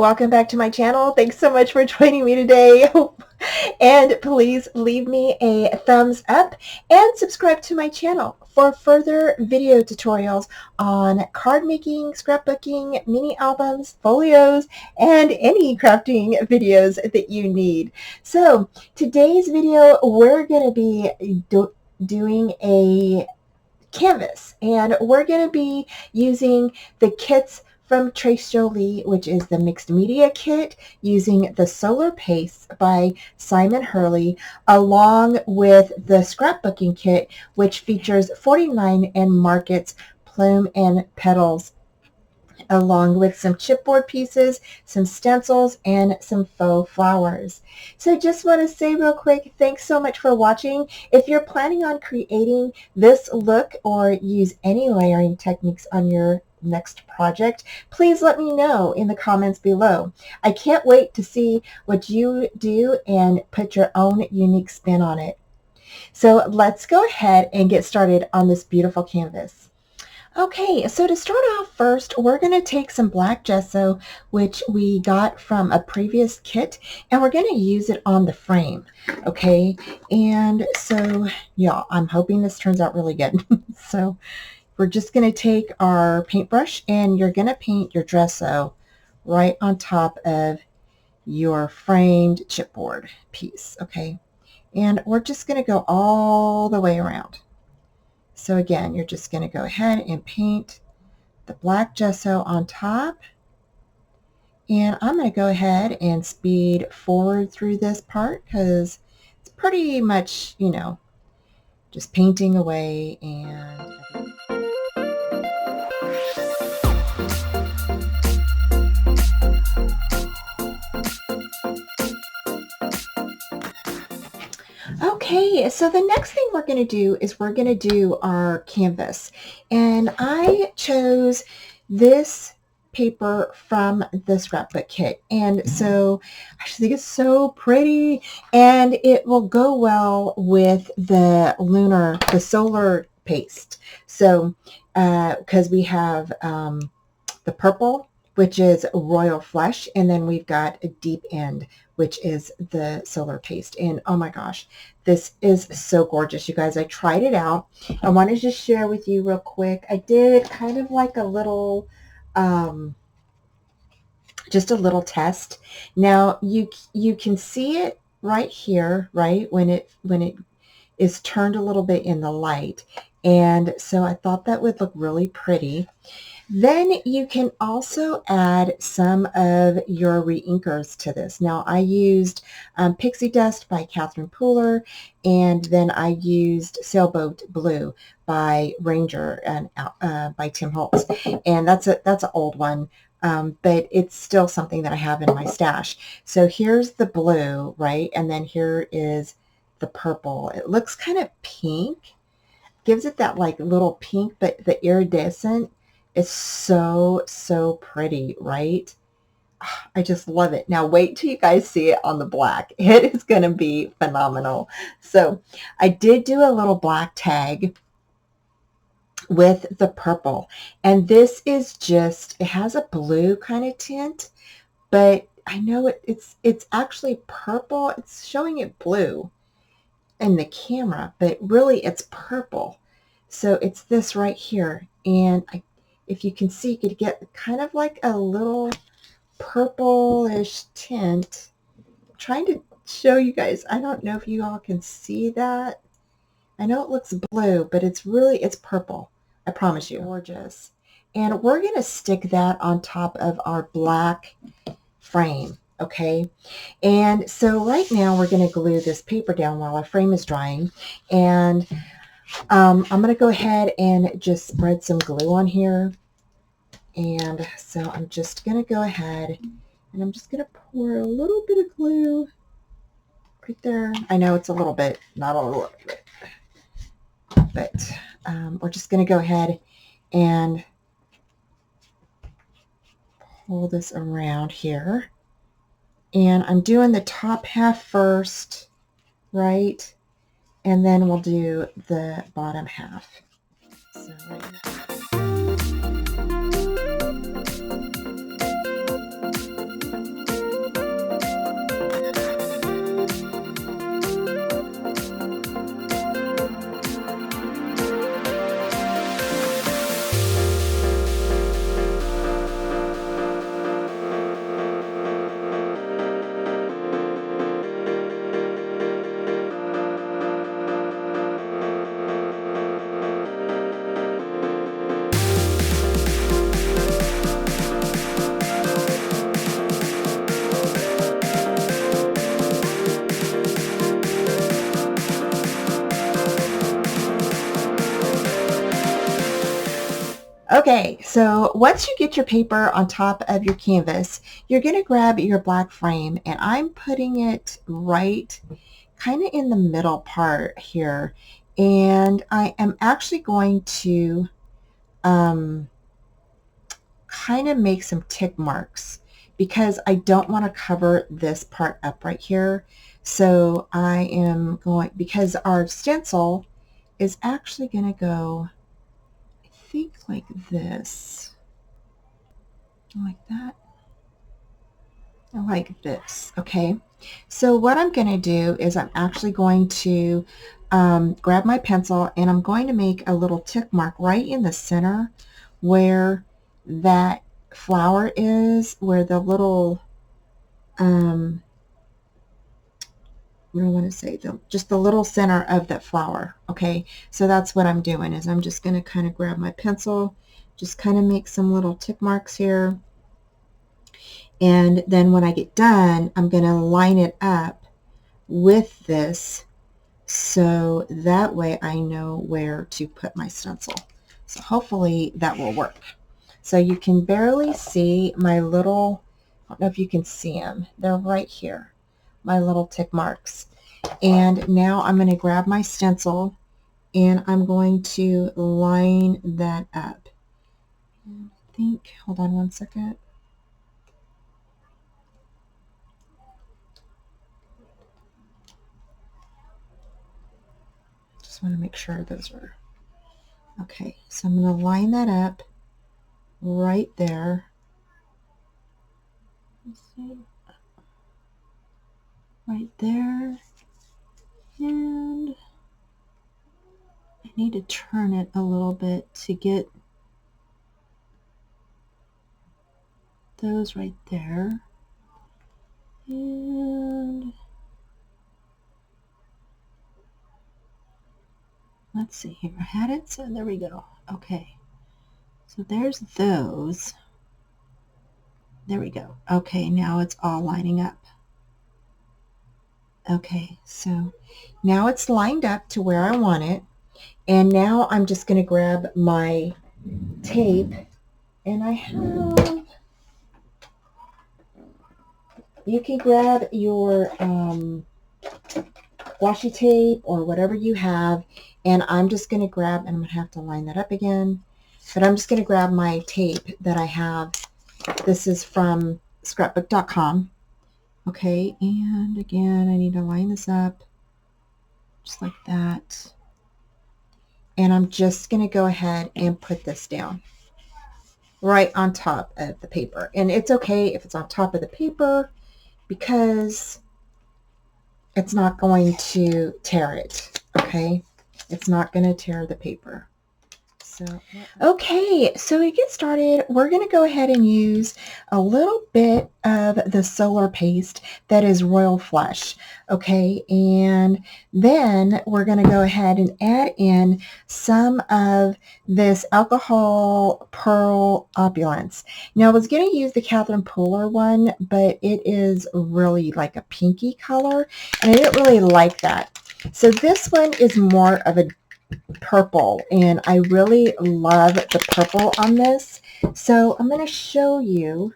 welcome back to my channel. Thanks so much for joining me today. And please leave me a thumbs up and subscribe to my channel for further video tutorials on card making, scrapbooking, mini albums, folios, and any crafting videos that you need. So today's video, we're going to be doing a canvas, and we're going to be using the kits from Tres Jolie, which is the mixed media kit, using the solar paste by Simon Hurley, along with the scrapbooking kit, which features 49 and markets plume and petals, along with some chipboard pieces, some stencils, and some faux flowers. So just want to say real quick, thanks so much for watching. If you're planning on creating this look or use any layering techniques on your next project, please let me know in the comments below. I can't wait to see what you do and put your own unique spin on it. So let's go ahead and get started on this beautiful canvas. Okay, so to start off first, we're going to take some black gesso, which we got from a previous kit, and we're going to use it on the frame, okay? And so, yeah, I'm hoping this turns out really good. So we're just going to take our paintbrush, and you're going to paint your gesso right on top of your framed chipboard piece, okay? And we're just going to go all the way around. So again, you're just going to go ahead and paint the black gesso on top. And I'm going to go ahead and speed forward through this part because it's pretty much, you know, just painting away and okay, so the next thing we're going to do is we're going to do our canvas. And I chose this paper from the scrapbook kit. And so I just think it's so pretty, and it will go well with the solar paste. So because we have the purple, which is royal flush, and then we've got a deep end, which is the solar paste. And oh my gosh, this is so gorgeous, you guys. I tried it out. I want to just share with you real quick. I did kind of like a little just a little test. Now you can see it right here, right, when it is turned a little bit in the light. And so I thought that would look really pretty. Then you can also add some of your reinkers to this. Now I used Pixie Dust by Catherine Pooler, and then I used Sailboat Blue by Ranger and by Tim Holtz. And that's an old one, but it's still something that I have in my stash. So here's the blue, right? And then here is the purple. It looks kind of pink. Gives it that like little pink, but the iridescent is so pretty, right? I just love it. Now wait till you guys see it on the black. It is going to be phenomenal. So I did do a little black tag with the purple, and this is just, it has a blue kind of tint, but I know it's actually purple. It's showing it blue in the camera, but really it's purple. So it's this right here, and if you can see, you could get kind of like a little purplish tint. I'm trying to show you guys. I don't know if you all can see that. I know it looks blue, but it's purple. I promise you. Gorgeous. And we're going to stick that on top of our black frame. Okay, and so right now we're going to glue this paper down while our frame is drying, and I'm going to go ahead and just spread some glue on here. And so I'm just going to go ahead and I'm just going to pour a little bit of glue right there. I know it's a little bit, not a little bit, but we're just going to go ahead and pull this around here. And I'm doing the top half first, right? And then we'll do the bottom half. So right now. Okay, so once you get your paper on top of your canvas, you're going to grab your black frame, and I'm putting it right kind of in the middle part here. And I am actually going to kind of make some tick marks because I don't want to cover this part up right here. So I am going, because our stencil is actually going to go, I think, like this, like that, like this. Okay, so what I'm going to do is I'm actually going to grab my pencil, and I'm going to make a little tick mark right in the center where that flower is, where the little what do I want to say, just the little center of that flower. Okay, so that's what I'm doing, is I'm just going to kind of grab my pencil, just kind of make some little tick marks here, and then when I get done, I'm going to line it up with this, so that way I know where to put my stencil. So hopefully that will work. So you can barely see my little, I don't know if you can see them, they're right here, my little tick marks. And now I'm going to grab my stencil, and I'm going to line that up. I think, hold on one second. Just want to make sure those are okay. So I'm going to line that up right there. Let's see. Right there. And I need to turn it a little bit to get those right there. And let's see here. I had it, so there we go. Okay. So there's those. There we go. Okay, now it's all lining up. Okay, so now it's lined up to where I want it. And now I'm just going to grab my tape, and I have, you can grab your washi tape or whatever you have, and I'm just going to grab, and I'm going to have to line that up again, but I'm just going to grab my tape that I have. This is from scrapbook.com. Okay, and again, I need to line this up just like that. And I'm just going to go ahead and put this down right on top of the paper. And it's okay if it's on top of the paper because it's not going to tear it, okay? It's not going to tear the paper. Okay, so to get started, we're going to go ahead and use a little bit of the solar paste that is Royal Flush, okay? And then we're going to go ahead and add in some of this alcohol pearl opulence. Now, I was going to use the Catherine Pooler one, but it is really like a pinky color, and I didn't really like that. So this one is more of a purple, and I really love the purple on this. So I'm going to show you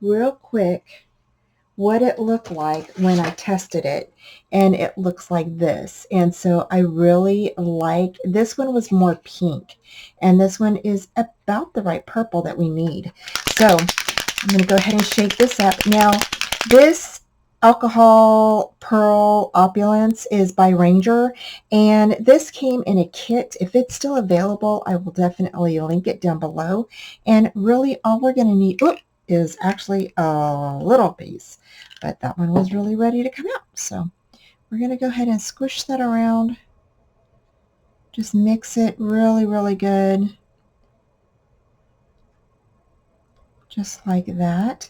real quick what it looked like when I tested it, and it looks like this. And so I really like this one. Was more pink, and this one is about the right purple that we need. So I'm going to go ahead and shake this up. Now this alcohol pearl opulence is by Ranger, and this came in a kit. If it's still available, I will definitely link it down below. And really all we're going to need is actually a little piece, but that one was really ready to come out. So we're going to go ahead and squish that around. Just mix it really, really good. Just like that.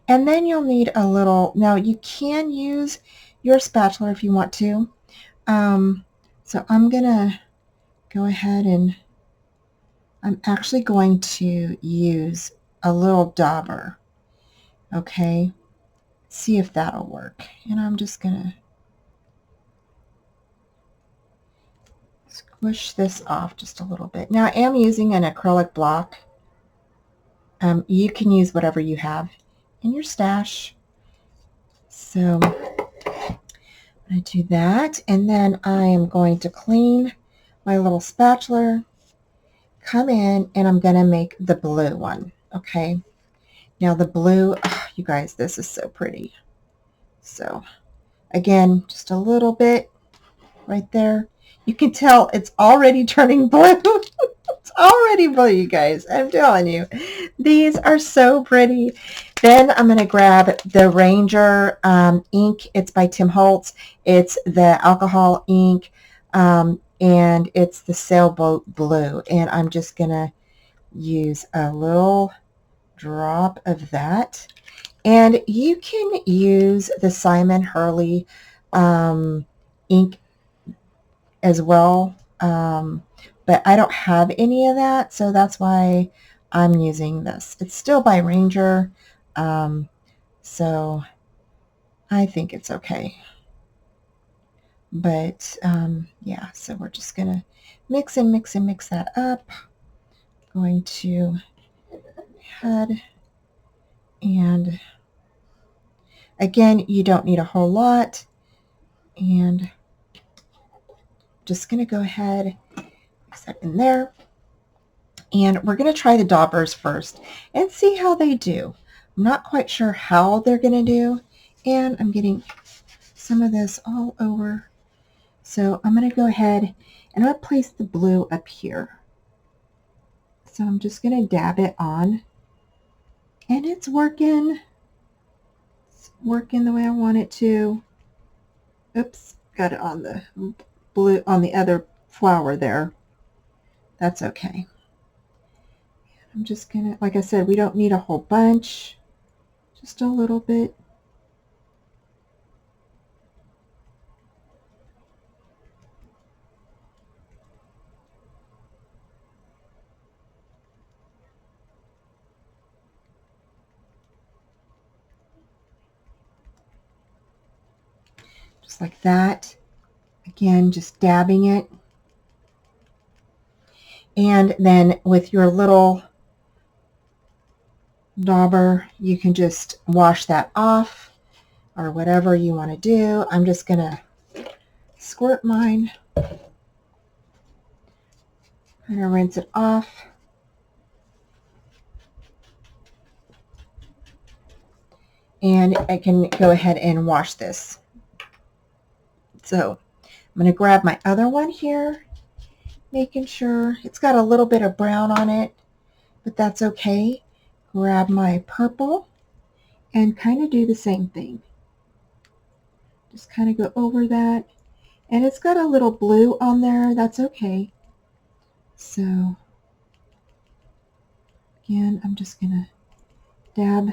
And then you'll need a little, now you can use your spatula if you want to. So I'm going to go ahead and I'm actually going to use a little dauber. Okay. See if that'll work. And I'm just going to Squish this off just a little bit. Now I am using an acrylic block. You can use whatever you have in your stash. So I'm going to do that, and then I am going to clean my little spatula, come in, and I'm going to make the blue one. Okay. Now the blue, oh, you guys, this is so pretty. So again, just a little bit right there. You can tell it's already turning blue. It's already blue, you guys. I'm telling you. These are so pretty. Then I'm going to grab the Ranger ink. It's by Tim Holtz. It's the alcohol ink, and it's the sailboat blue. And I'm just going to use a little drop of that. And you can use the Simon Hurley ink as well, but I don't have any of that, so that's why I'm using this. It's still by Ranger, so I think it's okay. But yeah, so we're just going to mix that up. Going to head, and again, you don't need a whole lot, and just going to go ahead, mix that in there. And we're going to try the daubers first and see how they do. I'm not quite sure how they're going to do, and I'm getting some of this all over. So I'm going to go ahead and I'm going to place the blue up here. So I'm just going to dab it on, and it's working. It's working the way I want it to. Oops, got it on the blue, on the other flower there. That's okay. I'm just going to, like I said, we don't need a whole bunch, just a little bit. Just like that. Again, just dabbing it. And then with your little dauber, you can just wash that off or whatever you want to do. I'm just going to squirt mine. I'm going to rinse it off. And I can go ahead and wash this. So I'm going to grab my other one here, making sure it's got a little bit of brown on it, but that's okay. Grab my purple and kind of do the same thing. Just kind of go over that. And it's got a little blue on there. That's okay. So again, I'm just going to dab.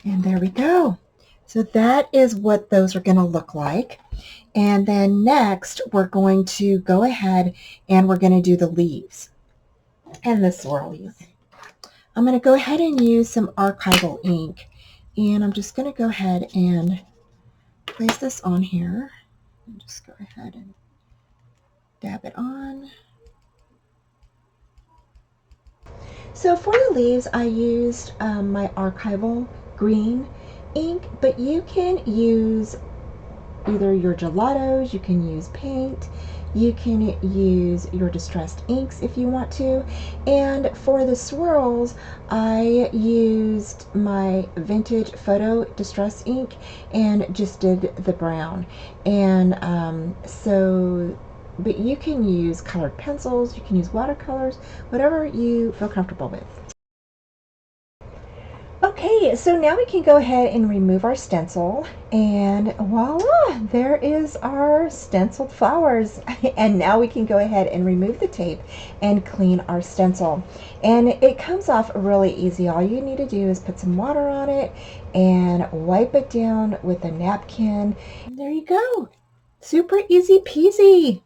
And there we go. So that is what those are going to look like. And then next, we're going to go ahead and we're going to do the leaves and the swirlies. I'm going to go ahead and use some archival ink. And I'm just going to go ahead and place this on here. And just go ahead and dab it on. So for the leaves, I used my archival green ink, but you can use either your gelatos, you can use paint, you can use your distressed inks if you want to. And for the swirls, I used my vintage photo distress ink and just did the brown. And but you can use colored pencils, you can use watercolors, whatever you feel comfortable with. Okay, so now we can go ahead and remove our stencil, and voila, there is our stenciled flowers. And now we can go ahead and remove the tape and clean our stencil. And it comes off really easy. All you need to do is put some water on it and wipe it down with a napkin. And there you go. Super easy peasy.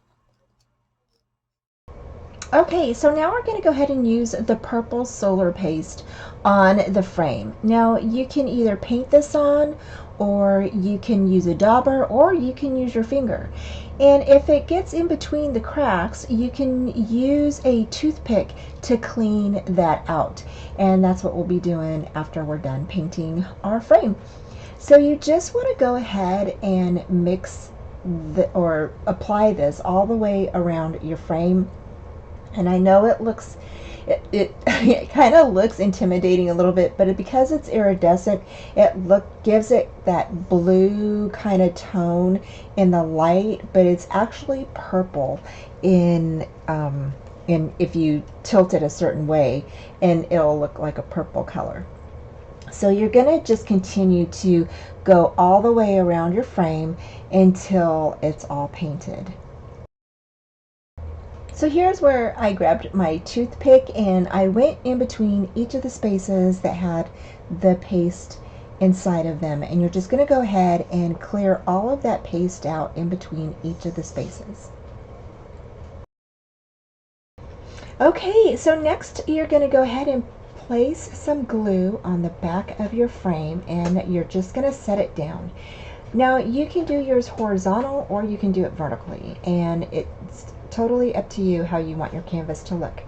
Okay, so now we're going to go ahead and use the purple solar paste on the frame. Now you can either paint this on, or you can use a dauber, or you can use your finger. And if it gets in between the cracks, you can use a toothpick to clean that out. And that's what we'll be doing after we're done painting our frame. So you just want to go ahead and mix or apply this all the way around your frame. And I know it looks, it kind of looks intimidating a little bit, but because it's iridescent, gives it that blue kind of tone in the light, but it's actually purple in if you tilt it a certain way, and it'll look like a purple color. So you're going to just continue to go all the way around your frame until it's all painted. So here's where I grabbed my toothpick and I went in between each of the spaces that had the paste inside of them, and you're just going to go ahead and clear all of that paste out in between each of the spaces. Okay, so next you're going to go ahead and place some glue on the back of your frame, and you're just going to set it down. Now you can do yours horizontal or you can do it vertically, and it's totally up to you how you want your canvas to look.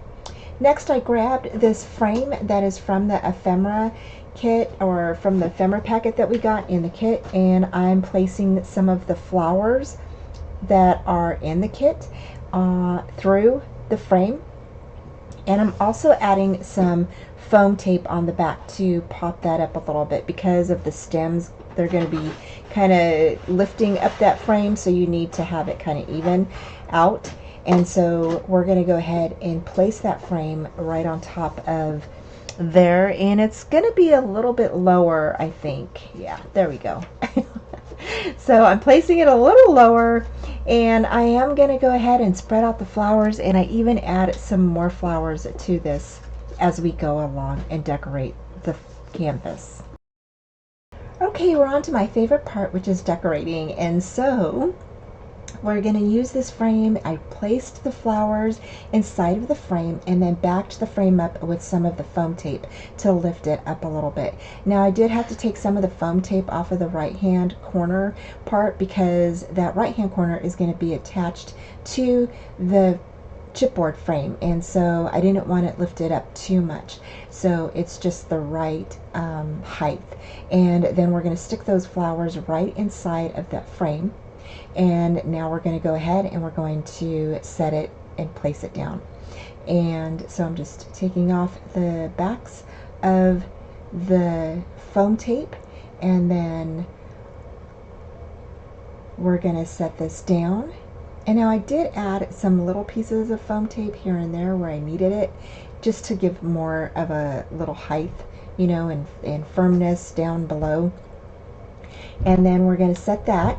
Next, I grabbed this frame that is from the ephemera kit, or from the ephemera packet that we got in the kit, and I'm placing some of the flowers that are in the kit through the frame. And I'm also adding some foam tape on the back to pop that up a little bit, because of the stems. They're going to be kind of lifting up that frame, so you need to have it kind of even out. And so we're going to go ahead and place that frame right on top of there, and it's going to be a little bit lower, I think. Yeah, there we go. So I'm placing it a little lower, and I am going to go ahead and spread out the flowers, and I even add some more flowers to this as we go along and decorate the canvas. Okay, we're on to my favorite part, which is decorating. And so we're going to use this frame. I placed the flowers inside of the frame and then backed the frame up with some of the foam tape to lift it up a little bit. Now I did have to take some of the foam tape off of the right hand corner part, because that right hand corner is going to be attached to the chipboard frame, and so I didn't want it lifted up too much, so it's just the right height. And then we're going to stick those flowers right inside of that frame, and now we're going to go ahead and we're going to set it and place it down. And so I'm just taking off the backs of the foam tape, and then we're going to set this down. And now I did add some little pieces of foam tape here and there where I needed it, just to give more of a little height, you know, and firmness down below. And then we're going to set that.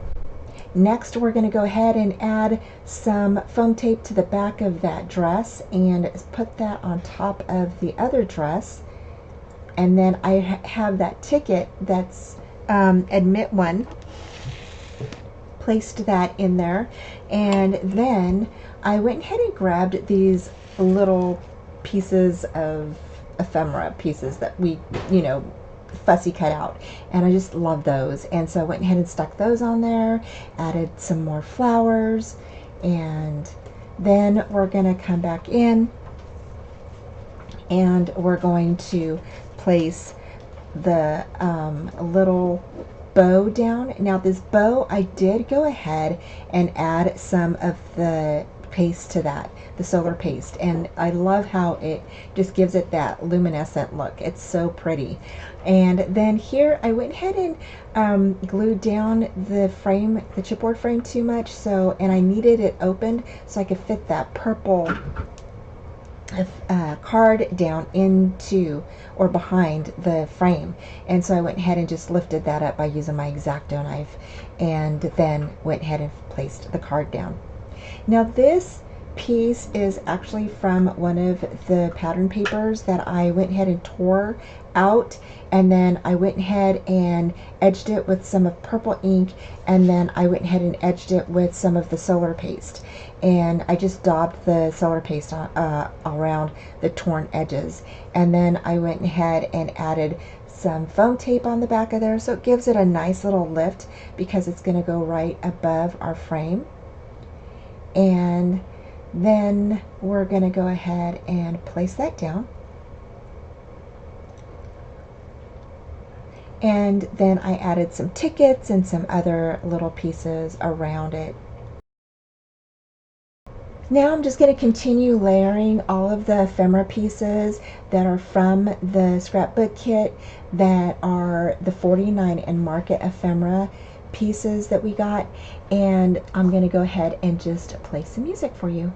Next, we're going to go ahead and add some foam tape to the back of that dress and put that on top of the other dress. And then I have that ticket that's admit one, placed that in there. And then I went ahead and grabbed these little pieces of ephemera pieces that we, you know, fussy cut out, and I just love those. And so I went ahead and stuck those on there, added some more flowers, and then we're going to come back in and we're going to place the little bow down. Now this bow, I did go ahead and add some of the paste to that, the solar paste, and I love how it just gives it that luminescent look. It's so pretty. And then here I went ahead and glued down the frame, the chipboard frame, too much, so, and I needed it opened so I could fit that purple card down into or behind the frame. And so I went ahead and just lifted that up by using my X-Acto knife, and then went ahead and placed the card down. Now this piece is actually from one of the pattern papers that I went ahead and tore out, and then I went ahead and edged it with some of purple ink, and then I went ahead and edged it with some of the solar paste, and I just daubed the solar paste around the torn edges, and then I went ahead and added some foam tape on the back of there, so it gives it a nice little lift because it's going to go right above our frame. And then we're going to go ahead and place that down. And then I added some tickets and some other little pieces around it. Now I'm just going to continue layering all of the ephemera pieces that are from the scrapbook kit, that are the 49 and market ephemera pieces that we got, and I'm going to go ahead and just play some music for you.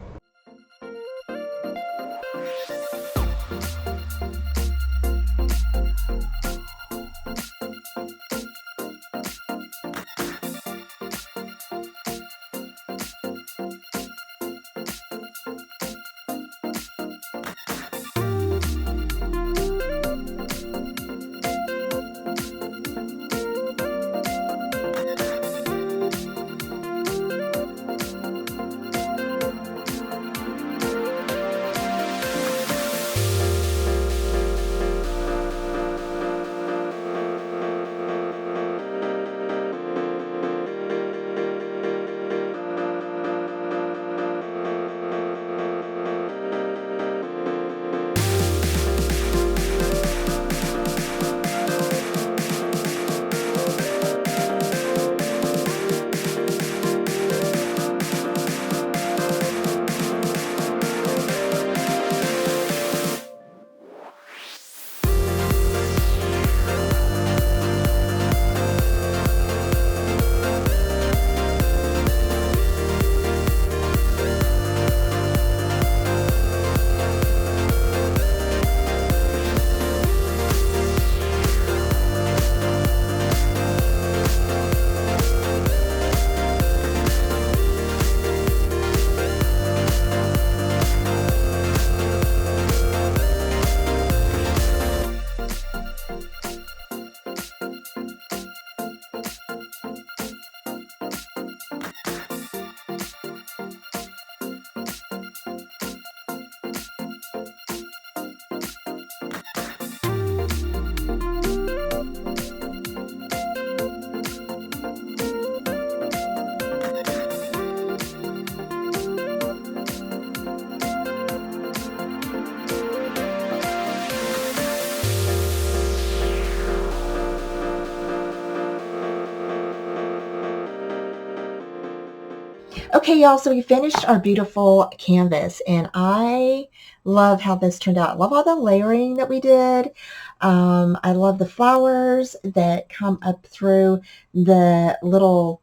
Okay, y'all, so we finished our beautiful canvas, and I love how this turned out. I love all the layering that we did. I love the flowers that come up through the little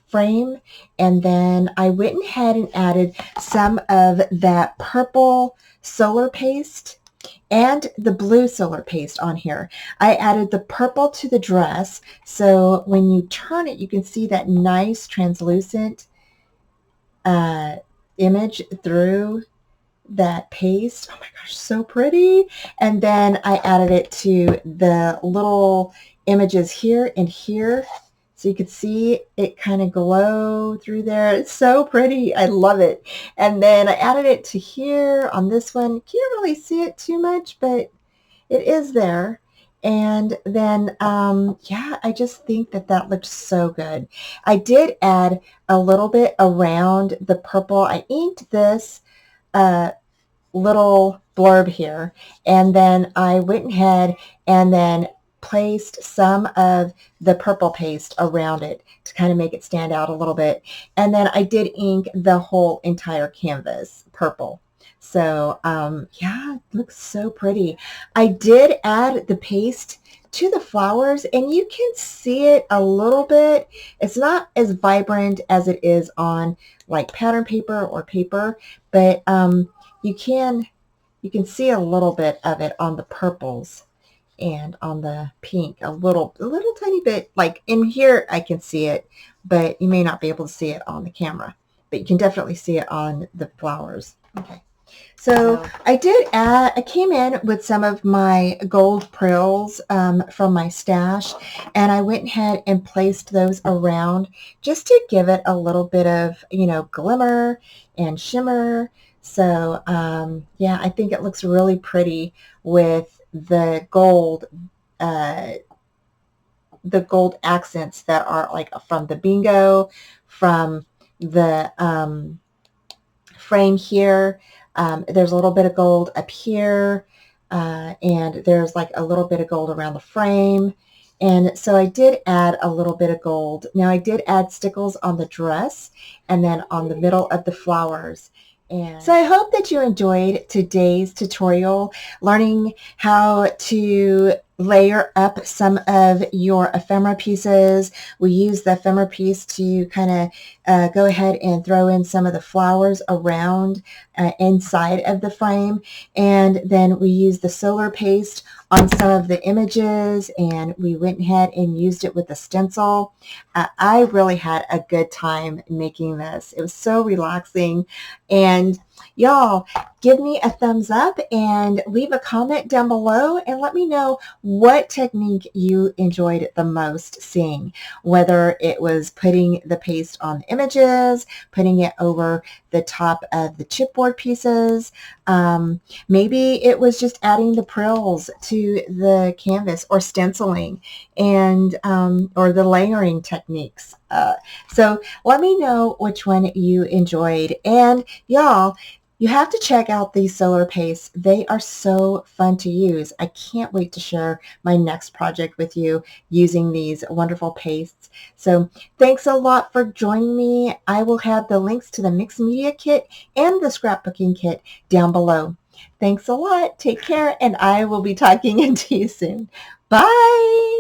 frame, and then I went ahead and added some of that purple solar paste and the blue solar paste on here. I added the purple to the dress, so when you turn it, you can see that nice translucent image through that paste. Oh my gosh, so pretty. And then I added it to the little images here and here, so you could see it kind of glow through there. It's so pretty. I love it. And then I added it to here on this one. Can't really see it too much, but it is there. And then, yeah, I just think that that looks so good. I did add a little bit around the purple. I inked this little blurb here, and then I went ahead and then placed some of the purple paste around it to kind of make it stand out a little bit. And then I did ink the whole entire canvas purple. So yeah, it looks so pretty. I did add the paste to the flowers, and you can see it a little bit. It's not as vibrant as it is on like pattern paper or paper, but you can see a little bit of it on the purples and on the pink, a little tiny bit. Like in here I can see it, but you may not be able to see it on the camera. but you can definitely see it on the flowers. Okay. So I came in with some of my gold prills from my stash, and I went ahead and placed those around just to give it a little bit of, glimmer and shimmer. So yeah, I think it looks really pretty with uh, the gold accents that are like from the bingo, from the frame here. There's a little bit of gold up here, and there's like a little bit of gold around the frame. And so I did add a little bit of gold. Now I did add stickles on the dress and then on the middle of the flowers. And so I hope that you enjoyed today's tutorial, learning how to layer up some of your ephemera pieces. We use the ephemera piece to kind of go ahead and throw in some of the flowers around inside of the frame. And then we use the solar paste on some of the images, and we went ahead and used it with a stencil. I really had a good time making this. It was so relaxing. And y'all, give me a thumbs up and leave a comment down below and let me know what technique you enjoyed the most seeing, whether it was putting the paste on the images, putting it over the top of the chipboard pieces. Maybe it was just adding the prills to the canvas, or stenciling, and or the layering techniques. So let me know which one you enjoyed. And y'all, you have to check out these solar pastes. They are so fun to use. I can't wait to share my next project with you using these wonderful pastes. So thanks a lot for joining me. I will have the links to the mixed media kit and the scrapbooking kit down below. Thanks a lot. Take care, and I will be talking to you soon. Bye.